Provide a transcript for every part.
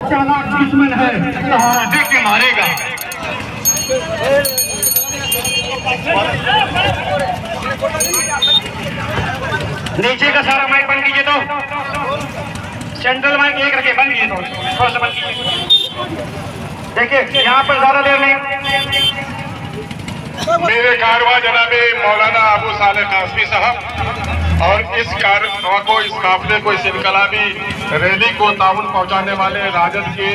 चालाक दुश्मन है, सहारा दे के मारेगा। नीचे का सारा माइक बंद कीजिए, तो सेंट्रल माइक एक रखे, बंद कीजिए, थोड़ा सा बंद कीजिए। देखिए यहाँ पर ज्यादा देर नहीं। मेरे कारवा जनाबे मौलाना अबू साले कासमी साहब और इस कारवा को, इस काफिले को, इस इनकलाबी रैली को ताउन पहुंचाने वाले राजद के,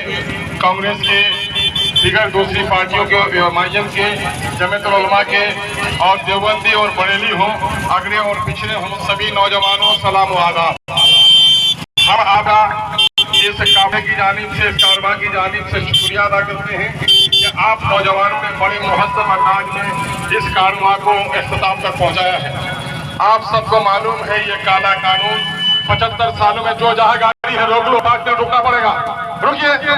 कांग्रेस के, दीगर दूसरी पार्टियों के, एमआईएम के, जमीयतुल उलमा के और देवबंदी और बरेली हों, अगड़े और पिछड़े हों, सभी नौजवानों सलाम आदाब। हम आपका इस काफिले की जानिब से, इस कारवा की जानिब से शुक्रिया अदा करते हैं कि आप नौजवानों ने बड़े मुहज्जम अंदाज में इस कारवा को इख्तिताम तक पहुंचाया है। आप सबको मालूम है ये काला कानून 75 सालों में जो जहाँ गाड़ी है रोक लो, बात में रुकना पड़ेगा। रुकिए रुकिए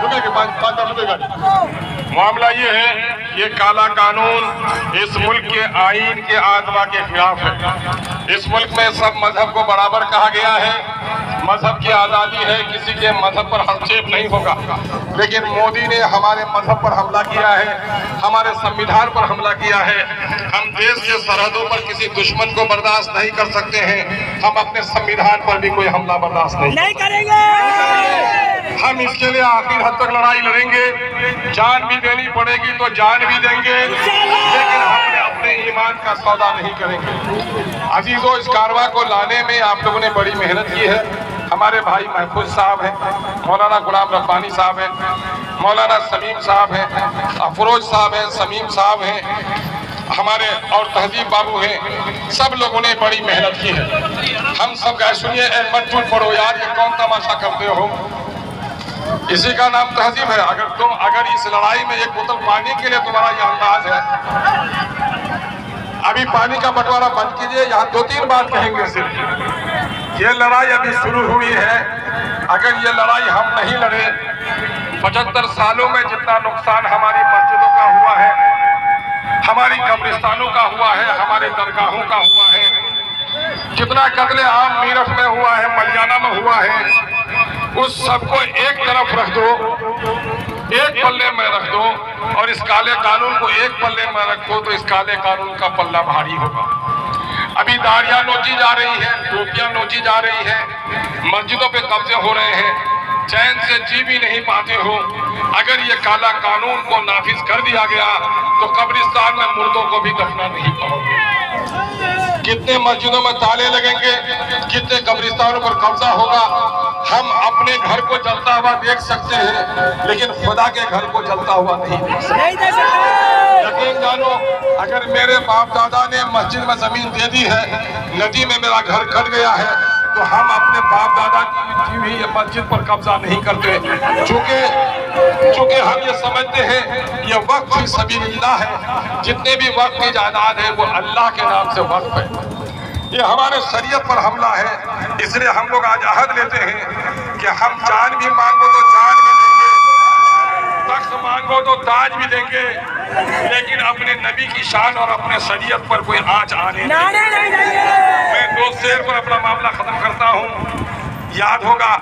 रुके 5 रुपए गाड़ी। मामला ये है, ये काला कानून इस मुल्क के आईन के आत्मा के खिलाफ है। इस मुल्क में सब मजहब को बराबर कहा गया है, मजहब की आज़ादी है, किसी के मजहब पर हस्तक्षेप नहीं होगा। लेकिन मोदी ने हमारे मजहब पर हमला किया है, हमारे संविधान पर हमला किया है। हम देश के सरहदों पर किसी दुश्मन को बर्दाश्त नहीं कर सकते हैं, हम अपने संविधान पर भी कोई हमला बर्दाश्त नहीं करेंगे। हम इसके लिए आखिर हद तक लड़ाई लड़ेंगे, जान भी देनी पड़ेगी तो जान भी देंगे, लेकिन हमने अपने ईमान का सौदा नहीं करेंगे। अजीजों, इस कारवा को लाने में आप लोगों ने बड़ी मेहनत की है। हमारे भाई महफूज साहब हैं, मौलाना गुलाम रब्बानी साहब हैं, मौलाना समीम साहब हैं, अफरोज साहब हैं, समीम साहब हैं, हमारे और तहजीब बाबू हैं। सब लोगों ने बड़ी मेहनत की है। हम सब कहे, सुनिए, मत झूठ पड़ो यार, ये कौन तमाशा करते हो? इसी का नाम तहजीब है। अगर इस लड़ाई में एक बोतल पानी के लिए तुम्हारा ये अंदाज है, अभी पानी का बंटवारा बंद कीजिए। यहाँ 2-3 बात कहेंगे सिर्फ। ये लड़ाई अभी शुरू हुई है। अगर ये लड़ाई हम नहीं लड़े, 75 सालों में जितना नुकसान हमारी मस्जिदों का हुआ है, हमारी कब्रिस्तानों का हुआ है, हमारे दरगाहों का हुआ है, जितना कत्ले आम मीरठ में हुआ है, मलियाना में हुआ है, उस सबको एक तरफ रख दो, एक पल्ले में रख दो, और इस काले कानून को एक पल्ले में रखो तो इस काले कानून का पल्ला भारी होगा। अभी दाढ़ियां नोची जा रही है, टोपियां नोची जा रही है, मस्जिदों पे कब्जे हो रहे हैं, चैन से जी भी नहीं पाते हो। अगर ये काला कानून को नाफिज कर दिया गया तो कब्रिस्तान में मुर्दों को भी दफना नहीं पाओगे। कितने मस्जिदों में ताले लगेंगे, कितने कब्रिस्तानों पर कब्जा होगा। हम अपने घर को जलता हुआ देख सकते हैं, लेकिन खुदा के घर को जलता हुआ नहीं देख सकते। यकीन जानो, अगर मेरे बाप दादा ने मस्जिद में जमीन दे दी है, नदी में मेरा घर कट गया है, तो हम अपने बाप दादा की हुई ये मस्जिद पर कब्जा नहीं करते। चूंकि हम ये समझते हैं ये वक्फ फी सबीलिल्लाह है। जितने भी वक्फ की जायदाद है वो अल्लाह के नाम से वक्फ है। ये हमारे शरीयत पर हमला है। इसलिए हम लोग आज अहद लेते हैं कि हम जान भी मांगो तो जान भी देंगे, तख्त मांगो तो ताज भी देंगे, लेकिन अपने नबी की शान और अपने शरीयत पर कोई आंच आने नहीं। मैं 2 शेर पर अपना मामला खत्म करता हूँ। याद होगा,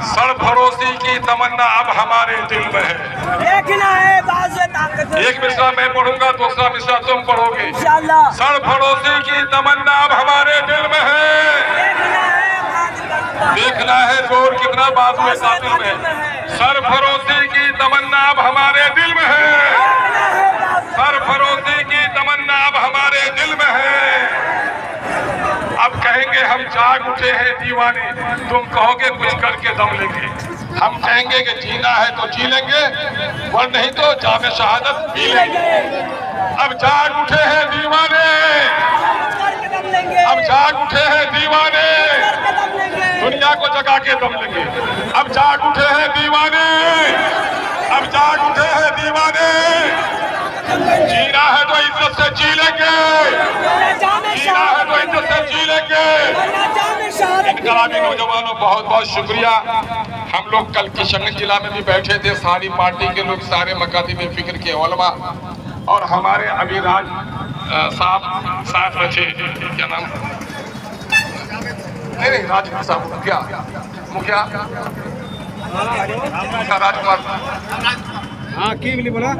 सरफरोशी की तमन्ना अब हमारे दिल में है। एक मिसरा मैं पढ़ूंगा, दूसरा मिसरा तुम पढ़ोगे। सरफरोशी की तमन्ना अब हमारे दिल में है। देखना है जोर कितना बात में साथिल में। सरफरोशी की तमन्ना अब हमारे दिल में है। सरफरोशी की तमन्ना अब हमारे दिल में है। अब कहेंगे हम जाग उठे हैं दीवाने, तुम कहोगे कुछ करके दम लेंगे। हम कहेंगे कि जीना है तो जी लेंगे, और नहीं तो जामे शहादत पी लेंगे। अब जाग उठे हैं दीवाने, अब जाग उठे हैं दीवाने, दुनिया को जगा के दम लेंगे। अब जाग उठे हैं दीवाने, अब जाग उठे हैं दीवाने। जीना है तो इज्जत से जी लेंगे, जीना है तो इज्जत से जी लेंगे। इनकलाबी नौजवानों, बहुत बहुत शुक्रिया। हम लोग कल किशनगंज जिला में भी बैठे थे, सारी पार्टी के लोग, सारे मकातिब फिक्र के उलमा, और हमारे अभिराज साहब साथ रहे, क्या नाम, नहीं राजकुमार साहब मुखिया राजकुमार हाँ की बोला